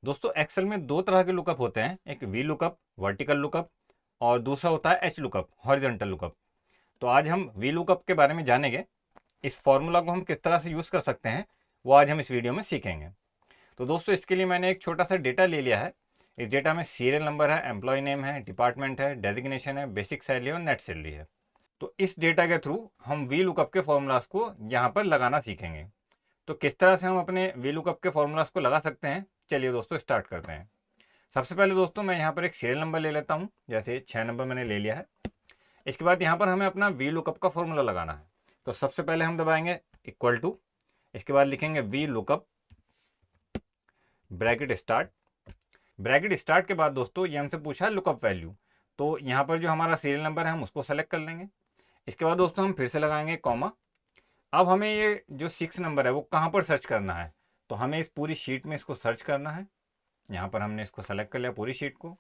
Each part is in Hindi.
दोस्तों एक्सेल में दो तरह के लुकअप होते हैं, एक वी लुकअप वर्टिकल लुकअप और दूसरा होता है एच लुकअप हॉरिजॉन्टल लुकअप। तो आज हम वी लुकअप के बारे में जानेंगे। इस फॉर्मूला को हम किस तरह से यूज़ कर सकते हैं वो आज हम इस वीडियो में सीखेंगे। तो दोस्तों इसके लिए मैंने एक छोटा सा डेटा ले लिया है। इस डेटा में सीरियल नंबर है, एम्प्लॉय नेम है, डिपार्टमेंट है, डेजिग्नेशन है, बेसिक सैलरी और नेट सैलरी है। तो इस डेटा के थ्रू हम वी लुकअप के फॉर्मूलाज को यहाँ पर लगाना सीखेंगे। तो किस तरह से हम अपने वी लुकअप के फॉर्मूलाज को लगा सकते हैं, चलिए दोस्तों स्टार्ट करते हैं। सबसे पहले दोस्तों मैं यहाँ पर एक सीरियल नंबर ले लेता हूँ, जैसे 6 नंबर मैंने ले लिया है। इसके बाद यहाँ पर हमें अपना वी लुकअप का फॉर्मूला लगाना है। तो सबसे पहले हम दबाएंगे इक्वल टू, इसके बाद लिखेंगे V lookup bracket start. Bracket start के बाद दोस्तों ये हमसे पूछा है लुकअप वैल्यू, तो यहाँ पर जो हमारा सीरियल नंबर है हम उसको सेलेक्ट कर लेंगे। इसके बाद दोस्तों हम फिर से लगाएंगे कॉमा। अब हमें ये जो 6 नंबर है वो कहाँ पर सर्च करना है, तो हमें इस पूरी शीट में इसको सर्च करना है। यहाँ पर हमने इसको सेलेक्ट कर लिया पूरी शीट को।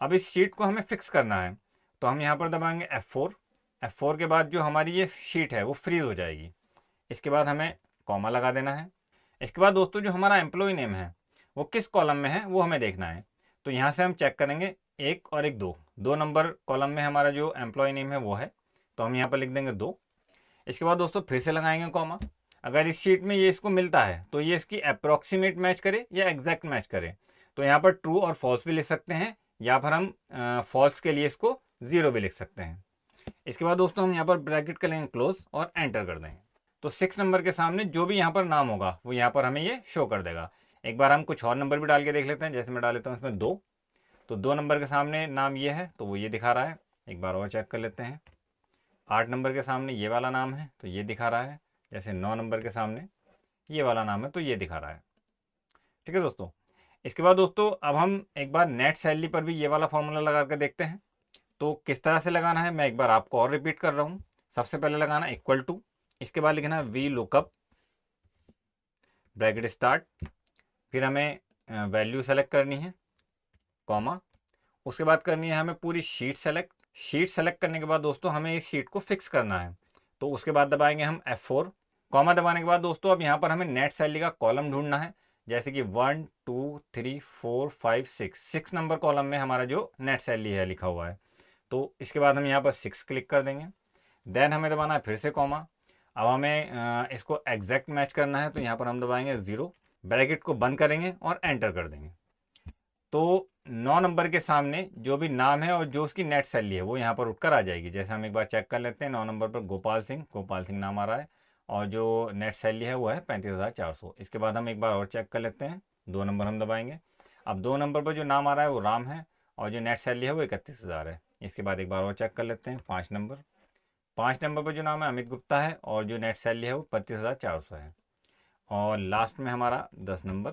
अब इस शीट को हमें फिक्स करना है, तो हम यहाँ पर दबाएंगे F4। F4 के बाद जो हमारी ये शीट है वो फ्रीज हो जाएगी। इसके बाद हमें कॉमा लगा देना है। इसके बाद दोस्तों जो हमारा एम्प्लॉय नेम है वो किस कॉलम में है वो हमें देखना है। तो यहाँ से हम चेक करेंगे एक और एक दो, 2 नंबर कॉलम में हमारा जो एम्प्लॉय नेम है वो है, तो हम यहाँ पर लिख देंगे 2। इसके बाद दोस्तों फिर से लगाएंगे कॉमा। अगर इस शीट में ये इसको मिलता है तो ये इसकी अप्रॉक्सीमेट मैच करे या एग्जैक्ट मैच करे, तो यहाँ पर ट्रू और फॉल्स भी लिख सकते हैं, या फिर हम फॉल्स के लिए इसको 0 भी लिख सकते हैं। इसके बाद दोस्तों हम यहाँ पर ब्रैकेट कर लेंगे क्लोज और एंटर कर देंगे। तो 6 नंबर के सामने जो भी यहाँ पर नाम होगा वो यहाँ पर हमें ये शो कर देगा। एक बार हम कुछ और नंबर भी डाल के देख लेते हैं, जैसे मैं डाल लेता हूँ इसमें 2। तो 2 नंबर के सामने नाम ये है तो वो ये दिखा रहा है। एक बार और चेक कर लेते हैं। 8 नंबर के सामने ये वाला नाम है तो ये दिखा रहा है। जैसे 9 नंबर के सामने ये वाला नाम है तो ये दिखा रहा है। ठीक है दोस्तों। इसके बाद दोस्तों अब हम एक बार नेट सैलरी पर भी ये वाला फॉर्मूला लगा कर देखते हैं। तो किस तरह से लगाना है मैं एक बार आपको और रिपीट कर रहा हूँ। सबसे पहले लगाना इक्वल टू, इसके बाद लिखना है वी लुकअप ब्रैकेट स्टार्ट, फिर हमें वैल्यू सेलेक्ट करनी है कॉमा। उसके बाद करनी है हमें पूरी शीट सेलेक्ट। शीट सेलेक्ट करने के बाद दोस्तों हमें इस शीट को फिक्स करना है, तो उसके बाद दबाएंगे हम F4। कॉमा दबाने के बाद दोस्तों अब यहाँ पर हमें नेट सैलरी का कॉलम ढूंढना है, जैसे कि 1 2 3 4 5 6, 6 नंबर कॉलम में हमारा जो नेट सैलरी है लिखा हुआ है। तो इसके बाद हम यहाँ पर 6 क्लिक कर देंगे। देन हमें दबाना है फिर से कॉमा। अब हमें इसको एग्जैक्ट मैच करना है, तो यहाँ पर हम दबाएंगे 0, ब्रैकेट को बंद करेंगे और एंटर कर देंगे। तो 9 नंबर के सामने जो भी नाम है और जो उसकी नेट सैलरी है वो यहाँ पर उठकर आ जाएगी। जैसे हम एक बार चेक कर लेते हैं, 9 नंबर पर गोपाल सिंह नाम आ रहा है और जो नेट सैलरी है वो है 35,400। इसके बाद हम एक बार और चेक कर लेते हैं, 2 नंबर हम दबाएंगे। अब 2 नंबर पर जो नाम आ रहा है वो राम है और जो नेट सैलरी है वो 31,000 है। इसके बाद एक बार और चेक कर लेते हैं, 5 नंबर। 5 नंबर पर जो नाम है अमित गुप्ता है और जो नेट सैलरी है वो 35,400 है। और लास्ट में हमारा 10 नंबर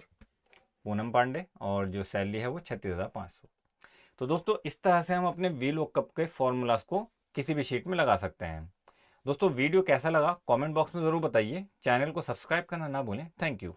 पूनम पांडे और जो सैलरी है वो 36,500। तो दोस्तों इस तरह से हम अपने वी लुकअप के फॉर्मूलाज को किसी भी शीट में लगा सकते हैं। दोस्तों वीडियो कैसा लगा कमेंट बॉक्स में ज़रूर बताइए। चैनल को सब्सक्राइब करना ना भूलें। Thank you.